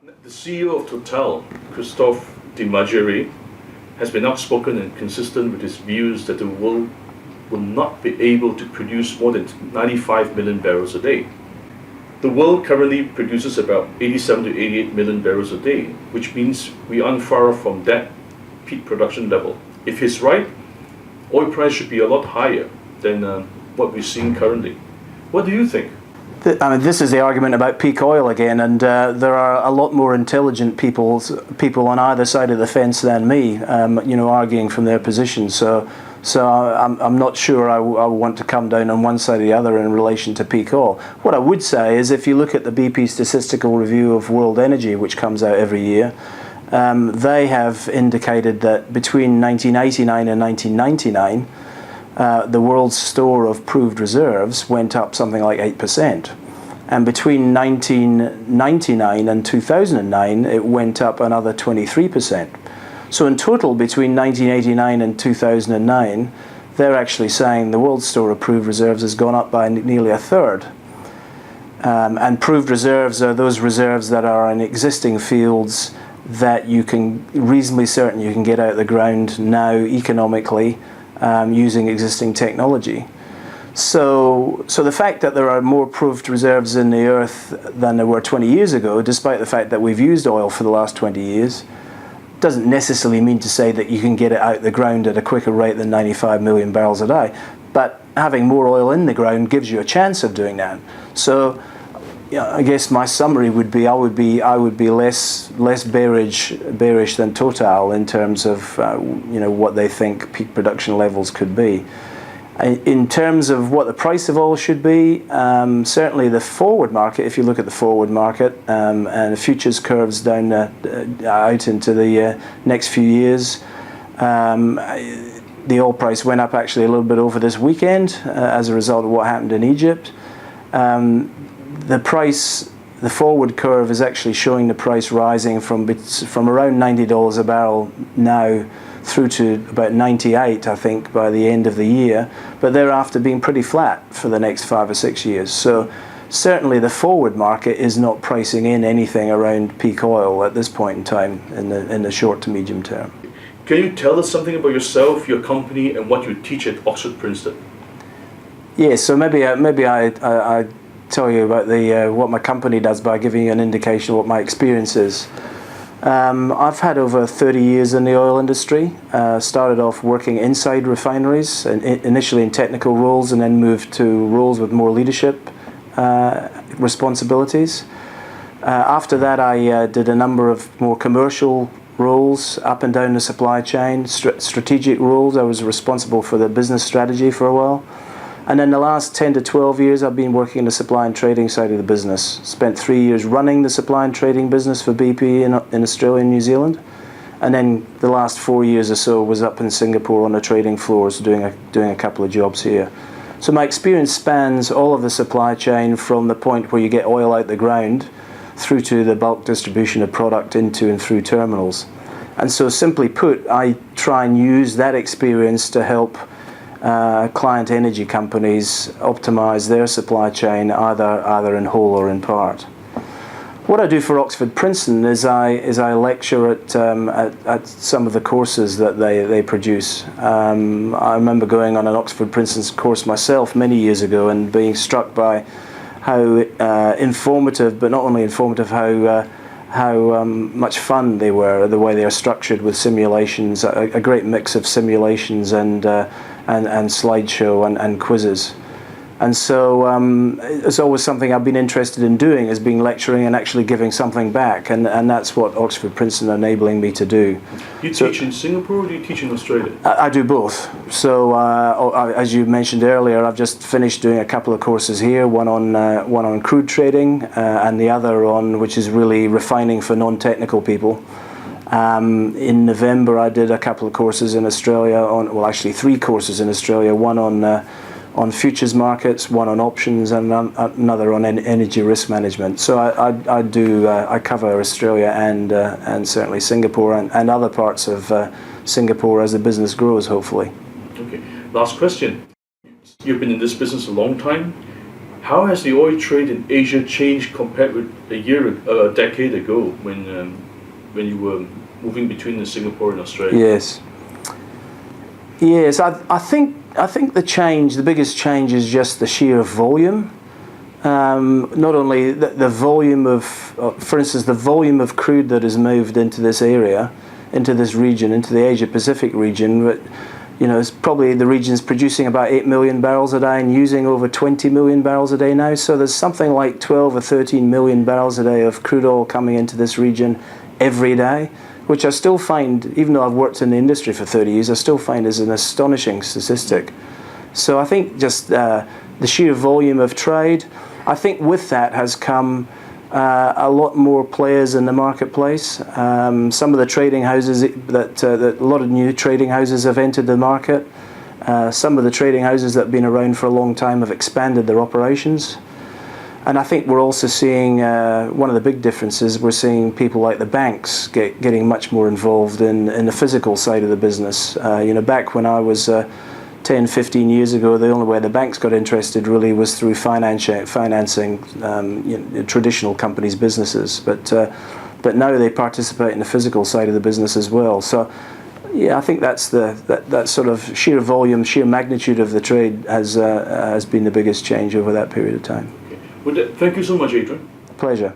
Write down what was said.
The CEO of Total, Christophe Demargerie, has been outspoken and consistent with his views that the world will not be able to produce more than 95 million barrels a day. The world currently produces about 87 to 88 million barrels a day, which means we aren't far off from that peak production level. If he's right, oil price should be a lot higher than what we're seeing currently. What do you think? This is the argument about peak oil again, and there are a lot more intelligent people on either side of the fence than me, arguing from their position. So I'm not sure I want to come down on one side or the other in relation to peak oil. What I would say is, if you look at the BP Statistical Review of World Energy, which comes out every year, they have indicated that between 1989 and 1999, the world's store of proved reserves went up something like 8%. And between 1999 and 2009, it went up another 23%. So in total, between 1989 and 2009, they're actually saying the world's store of proved reserves has gone up by nearly a third. And proved reserves are those reserves that are in existing fields that you can reasonably certain you can get out of the ground now economically using existing technology. So the fact that there are more proved reserves in the earth than there were 20 years ago, despite the fact that we've used oil for the last 20 years, doesn't necessarily mean to say that you can get it out the ground at a quicker rate than 95 million barrels a day. But having more oil in the ground gives you a chance of doing that. So I guess my summary would be I would be less bearish than Total in terms of what they think peak production levels could be. In terms of what the price of oil should be, certainly the forward market, if you look at the forward market and the futures curves down out into the next few years, the oil price went up actually a little bit over this weekend as a result of what happened in Egypt. The forward curve is actually showing the price rising from around $90 a barrel now through to about 98, I think, by the end of the year, but thereafter being pretty flat for the next 5 or 6 years. So certainly the forward market is not pricing in anything around peak oil at this point in time in the short to medium term. Can you tell us something about yourself, your company, and what you teach at Oxford Princeton? Yes, so maybe I tell you about what my company does by giving you an indication of what my experience is. I've had over 30 years in the oil industry. Started off working inside refineries, initially in technical roles, and then moved to roles with more leadership responsibilities. After that, I did a number of more commercial roles up and down the supply chain, strategic roles. I was responsible for the business strategy for a while. And then the last 10 to 12 years, I've been working in the supply and trading side of the business. Spent 3 years running the supply and trading business for BP in Australia and New Zealand. And then the last 4 years or so was up in Singapore on the trading floors doing a couple of jobs here. So my experience spans all of the supply chain from the point where you get oil out the ground through to the bulk distribution of product into and through terminals. And so simply put, I try and use that experience to help client energy companies optimize their supply chain either in whole or in part. What I do for Oxford Princeton is I lecture at some of the courses that they produce. I remember going on an Oxford Princeton course myself many years ago and being struck by how informative, but not only informative, how much fun they were, the way they are structured with simulations, a great mix of simulations and slideshow and quizzes. And so it's always something I've been interested in doing, is being lecturing and actually giving something back, and that's what Oxford Princeton are enabling me to do. You teach in Singapore or do you teach in Australia? I do both. So as you mentioned earlier, I've just finished doing a couple of courses here, one on crude trading and the other on, which is really refining for non-technical people. In November I did a couple of courses in Australia, actually 3 courses in Australia, one on futures markets, one on options, and another on energy risk management. So I cover Australia and certainly Singapore and other parts of Singapore as the business grows, hopefully. Okay, last question. You've been in this business a long time. How has the oil trade in Asia changed compared with a decade ago when you were moving between Singapore and Australia? Yes. Yes, I think the biggest change is just the sheer volume. Not only the volume of, for instance, the volume of crude that is moved into this area, into this region, into the Asia Pacific region, but it's probably the region's producing about 8 million barrels a day and using over 20 million barrels a day now. So there's something like 12 or 13 million barrels a day of crude oil coming into this region every day, which I still find, even though I've worked in the industry for 30 years, I still find is an astonishing statistic. So I think just the sheer volume of trade, I think with that has come a lot more players in the marketplace. Some of the trading houses that a lot of new trading houses have entered the market. Some of the trading houses that have been around for a long time have expanded their operations. And I think we're also seeing one of the big differences. We're seeing people like the banks getting much more involved in the physical side of the business. Back when I was 10, 15 years ago, the only way the banks got interested really was through financing traditional companies' businesses. But now they participate in the physical side of the business as well. So, yeah, I think that's that sort of sheer volume, sheer magnitude of the trade has been the biggest change over that period of time. Okay. Well, thank you so much, Adrian. Pleasure.